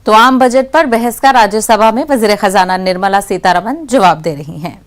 तो आम बजट पर बहस का राज्यसभा में वजीर खजाना निर्मला सीतारमण जवाब दे रही हैं।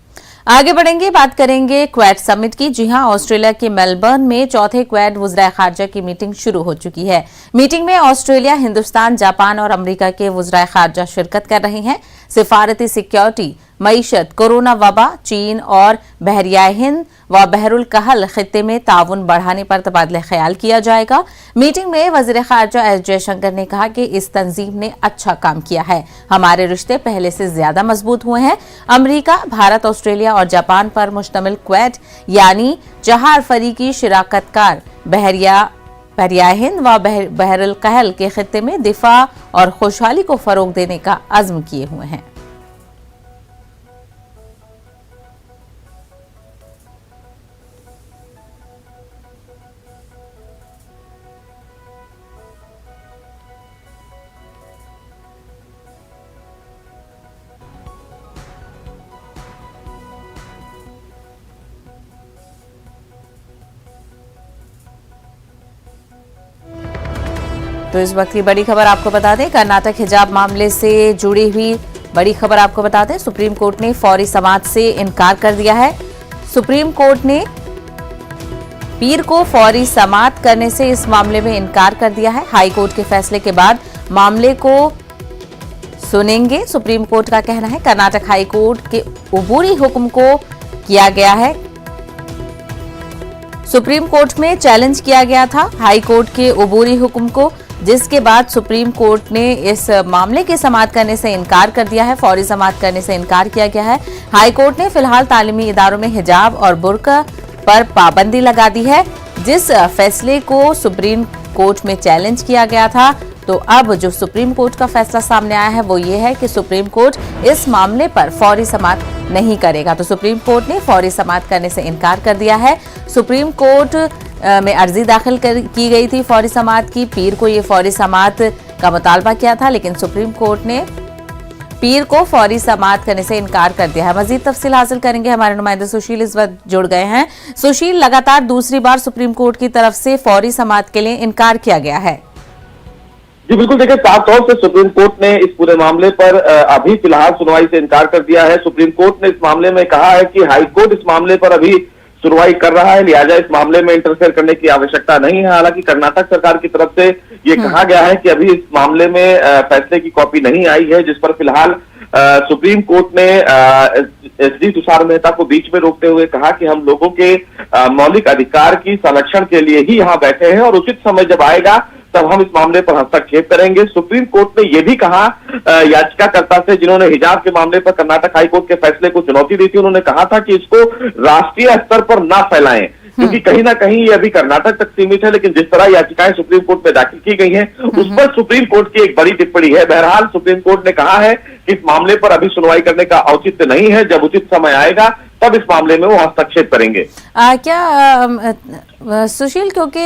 आगे बढ़ेंगे, बात करेंगे क्वेड समिट की। जी हां, ऑस्ट्रेलिया के मेलबर्न में चौथे क्वेड वज़राए खारजा की मीटिंग शुरू हो चुकी है। मीटिंग में ऑस्ट्रेलिया, हिंदुस्तान, जापान और अमेरिका के वज़राए खारजा शिरकत कर रहे हैं। सिफारती सिक्योरिटी, मईशत, कोरोना वबा, चीन और बहरियाए हिंद व बहरुल कहल खित्ते में ताउन बढ़ाने पर तबादला ख्याल किया जाएगा। मीटिंग में वज़ीर खारजा एस जयशंकर ने कहा कि इस तंजीम ने अच्छा काम किया है, हमारे रिश्ते पहले से ज्यादा मजबूत हुए हैं। अमेरिका, भारत, ऑस्ट्रेलिया और जापान पर मुश्तमिल क्वेड यानी 4 फरीकी शिराकतकार बहरियाए हिंद व बहरुल कहल के खित्ते में दिफा और खुशहाली को फरोग देने का अज़्म किए हुए हैं। तो इस वक्त की बड़ी खबर आपको बता दें, कर्नाटक हिजाब मामले से जुड़ी हुई बड़ी खबर आपको बता दें, सुप्रीम कोर्ट ने फौरी समाअत से इनकार कर दिया है। सुप्रीम कोर्ट ने पीर को फौरी समाअत करने से इस मामले में इनकार कर दिया है। हाई कोर्ट के फैसले के बाद मामले को सुनेंगे, सुप्रीम कोर्ट का कहना है। कर्नाटक हाई कोर्ट के उबूरी हुक्म को किया गया है, सुप्रीम कोर्ट में चैलेंज किया गया था हाई कोर्ट के उबूरी हुक्म को, जिसके बाद सुप्रीम कोर्ट ने इस मामले के समाअत करने से इनकार कर दिया है। फौरी समाअत करने से इनकार किया गया है। हाई कोर्ट ने फिलहाल तालीमी इदारों में हिजाब और बुर्का पर पाबंदी लगा दी है, जिस फैसले को सुप्रीम कोर्ट में चैलेंज किया गया था। तो अब जो सुप्रीम कोर्ट का फैसला सामने आया है वो ये है कि सुप्रीम कोर्ट इस मामले पर फौरी समाअत नहीं करेगा। तो सुप्रीम कोर्ट ने फौरी समाअत करने से इनकार कर दिया है। सुप्रीम कोर्ट में अर्जी दाखिल की गई थी फौरी समाअत की। पीर को ये फौरी समाअत का मुतालबा किया था, लेकिन सुप्रीम कोर्ट ने पीर को फौरी समाअत करने से इनकार कर दिया है। मजीद तफसील हासिल करेंगे, हमारे नुमाइंदे सुशील इस वक्त जुड़ गए हैं। सुशील, लगातार दूसरी बार सुप्रीम कोर्ट की तरफ से फौरी समाअत के लिए इनकार किया गया है। जी बिल्कुल, देखिए साफ तौर से सुप्रीम कोर्ट ने इस पूरे मामले पर अभी फिलहाल सुनवाई से इनकार कर दिया है। सुप्रीम कोर्ट ने इस मामले में कहा है कि हाई कोर्ट इस मामले पर अभी सुनवाई कर रहा है, लिहाजा इस मामले में इंटरफेयर करने की आवश्यकता नहीं है। हालांकि कर्नाटक सरकार की तरफ से ये कहा गया है कि अभी इस मामले में फैसले की कॉपी नहीं आई है, जिस पर फिलहाल सुप्रीम कोर्ट ने एसडी तुषार मेहता को बीच में रोकते हुए कहा कि हम लोगों के मौलिक अधिकार की संरक्षण के लिए ही यहाँ बैठे हैं और उचित समय जब आएगा तब हम इस मामले पर हस्तक्षेप करेंगे। सुप्रीम कोर्ट ने यह भी कहा याचिकाकर्ता से, जिन्होंने हिजाब के मामले पर कर्नाटक हाईकोर्ट के फैसले को चुनौती दी थी, उन्होंने कहा था कि इसको राष्ट्रीय स्तर पर ना फैलाएं, क्योंकि कहीं ना कहीं ये अभी कर्नाटक तक सीमित है। लेकिन जिस तरह याचिकाएं सुप्रीम कोर्ट में दाखिल की गई हैं, उस पर सुप्रीम कोर्ट की एक बड़ी टिप्पणी है। बहरहाल सुप्रीम कोर्ट ने कहा है कि इस मामले पर अभी सुनवाई करने का औचित्य नहीं है, जब उचित समय आएगा तब इस मामले में वो हस्तक्षेप करेंगे। सुशील, क्योंकि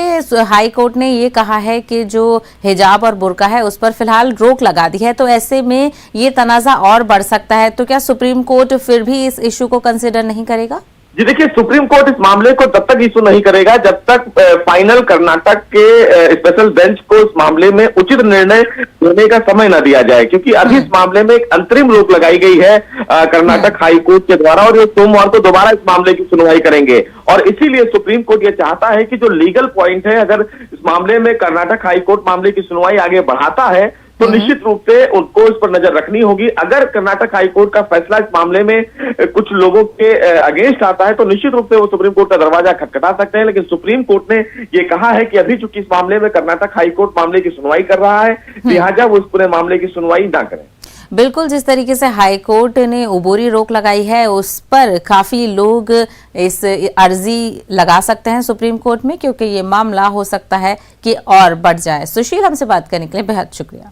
हाई कोर्ट ने ये कहा है कि जो हिजाब और बुर्का है उस पर फिलहाल रोक लगा दी है, तो ऐसे में ये तनाज़ा और बढ़ सकता है, तो क्या सुप्रीम कोर्ट फिर भी इस इशू को कंसिडर नहीं करेगा? जी देखिए, सुप्रीम कोर्ट इस मामले को तब तक इशू नहीं करेगा जब तक फाइनल कर्नाटक के स्पेशल बेंच को इस मामले में उचित निर्णय लेने का समय न दिया जाए, क्योंकि अभी इस मामले में एक अंतरिम रोक लगाई गई है कर्नाटक हाई कोर्ट के द्वारा, और ये सोमवार को दोबारा इस मामले की सुनवाई करेंगे। और इसीलिए सुप्रीम कोर्ट ये चाहता है कि जो लीगल पॉइंट है, अगर इस मामले में कर्नाटक हाई कोर्ट मामले की सुनवाई आगे बढ़ाता है तो निश्चित रूप से उनको इस पर नजर रखनी होगी। अगर कर्नाटक हाई कोर्ट का फैसला इस मामले में कुछ लोगों के अगेंस्ट आता है तो निश्चित रूप से वो सुप्रीम कोर्ट का दरवाजा खटखटा सकते हैं। लेकिन सुप्रीम कोर्ट ने ये कहा है कि अभी चूंकि इस मामले में कर्नाटक हाई कोर्ट मामले की सुनवाई कर रहा है, लिहाजा वो इस पूरे मामले की सुनवाई ना करें। बिल्कुल, जिस तरीके से हाई कोर्ट ने उबूरी रोक लगाई है उस पर काफी लोग इस अर्जी लगा सकते हैं सुप्रीम कोर्ट में, क्योंकि ये मामला हो सकता है कि और बढ़ जाए। सुशील, हमसे बात करने के लिए बेहद शुक्रिया।